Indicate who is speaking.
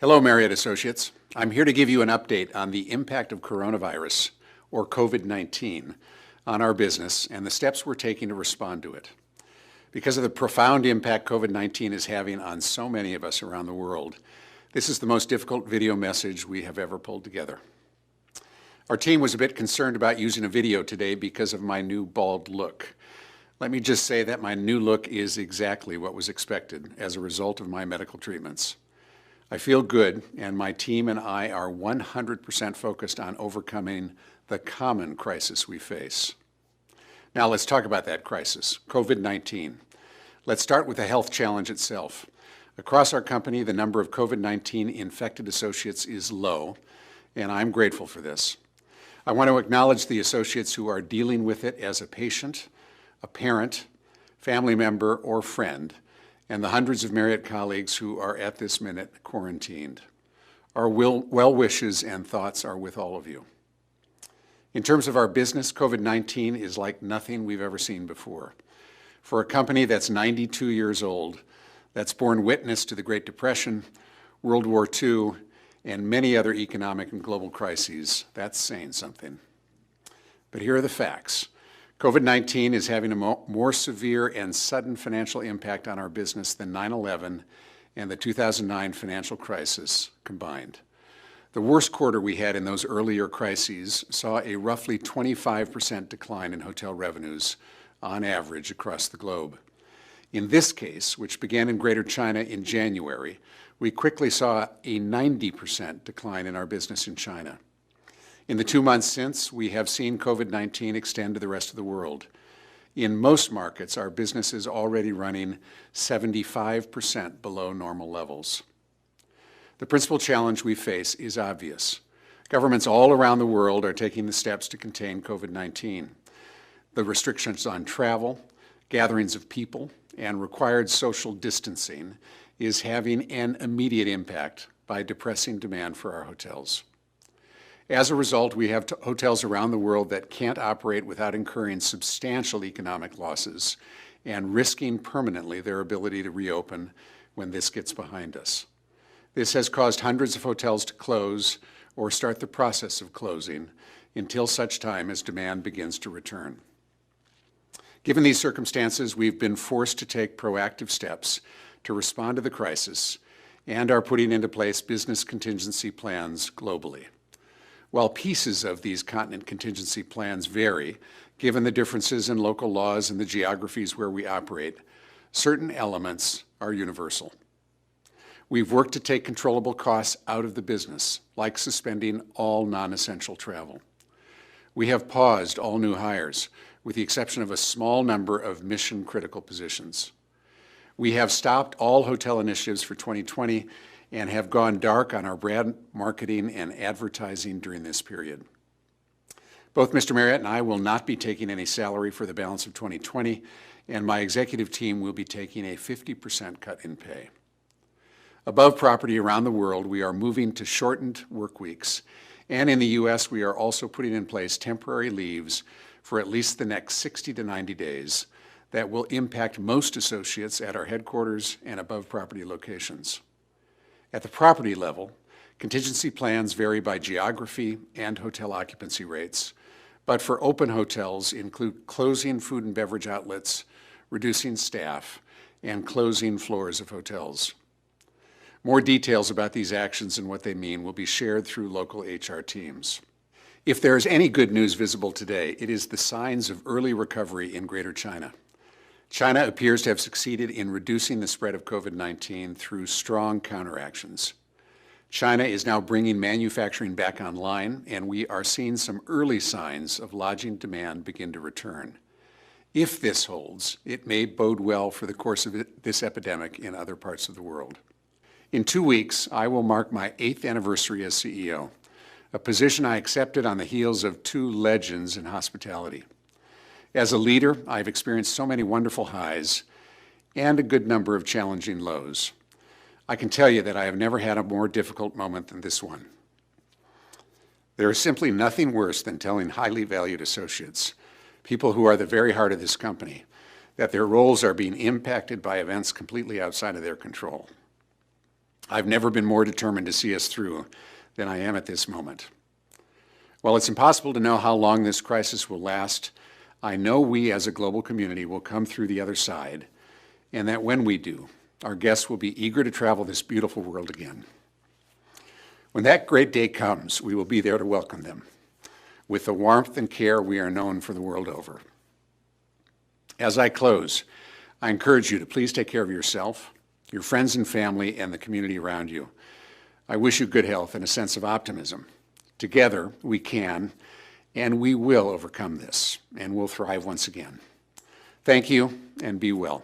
Speaker 1: Hello, Marriott Associates. I'm here to give you an update on the impact of coronavirus, or COVID-19, on our business and the steps we're taking to respond to it. Because of the profound impact COVID-19 is having on so many of us around the world, this is the most difficult video message we have ever pulled together. Our team was a bit concerned about using a video today because of my new bald look. Let me just say that my new look is exactly what was expected as a result of my medical treatments. I feel good, and my team and I are 100% focused on overcoming the common crisis we face. Now let's talk about that crisis, COVID-19. Let's start with the health challenge itself. Across our company, the number of COVID-19 infected associates is low, and I'm grateful for this. I want to acknowledge the associates who are dealing with it as a patient, a parent, family member, or friend, and the hundreds of Marriott colleagues who are at this minute quarantined. Our well wishes and thoughts are with all of you. In terms of our business, COVID-19 is like nothing we've ever seen before. For a company that's 92 years old, that's borne witness to the Great Depression, World War II, and many other economic and global crises, that's saying something. But here are the facts. COVID-19 is having a more severe and sudden financial impact on our business than 9/11 and the 2009 financial crisis combined. The worst quarter we had in those earlier crises saw a roughly 25% decline in hotel revenues on average across the globe. In this case, which began in Greater China in January, we quickly saw a 90% decline in our business in China. In the 2 months since, we have seen COVID-19 extend to the rest of the world. In most markets, our business is already running 75% below normal levels. The principal challenge we face is obvious. Governments all around the world are taking the steps to contain COVID-19. The restrictions on travel, gatherings of people, and required social distancing is having an immediate impact by depressing demand for our hotels. As a result, we have hotels around the world that can't operate without incurring substantial economic losses and risking permanently their ability to reopen when this gets behind us. This has caused hundreds of hotels to close or start the process of closing until such time as demand begins to return. Given these circumstances, we've been forced to take proactive steps to respond to the crisis and are putting into place business contingency plans globally. While pieces of these continent contingency plans vary, given the differences in local laws and the geographies where we operate, certain elements are universal. We've worked to take controllable costs out of the business, like suspending all non-essential travel. We have paused all new hires, with the exception of a small number of mission-critical positions. We have stopped all hotel initiatives for 2020 and have gone dark on our brand marketing and advertising during this period. Both Mr. Marriott and I will not be taking any salary for the balance of 2020, and my executive team will be taking a 50% cut in pay. Above property around the world, we are moving to shortened work weeks, and in the U.S., we are also putting in place temporary leaves for at least the next 60 to 90 days that will impact most associates at our headquarters and above property locations. At the property level, contingency plans vary by geography and hotel occupancy rates, but for open hotels include closing food and beverage outlets, reducing staff, and closing floors of hotels. More details about these actions and what they mean will be shared through local HR teams. If there is any good news visible today, it is the signs of early recovery in Greater China. China appears to have succeeded in reducing the spread of COVID-19 through strong counteractions. China is now bringing manufacturing back online, and we are seeing some early signs of lodging demand begin to return. If this holds, it may bode well for the course of this epidemic in other parts of the world. In 2 weeks, I will mark my 8th anniversary as CEO, a position I accepted on the heels of 2 legends in hospitality. As a leader, I've experienced so many wonderful highs and a good number of challenging lows. I can tell you that I have never had a more difficult moment than this one. There is simply nothing worse than telling highly valued associates, people who are the very heart of this company, that their roles are being impacted by events completely outside of their control. I've never been more determined to see us through than I am at this moment. While it's impossible to know how long this crisis will last, I know we as a global community will come through the other side, and that when we do, our guests will be eager to travel this beautiful world again. When that great day comes, we will be there to welcome them with the warmth and care we are known for the world over. As I close, I encourage you to please take care of yourself, your friends and family, and the community around you. I wish you good health and a sense of optimism. Together, we can and we will overcome this, and we'll thrive once again. Thank you, and be well.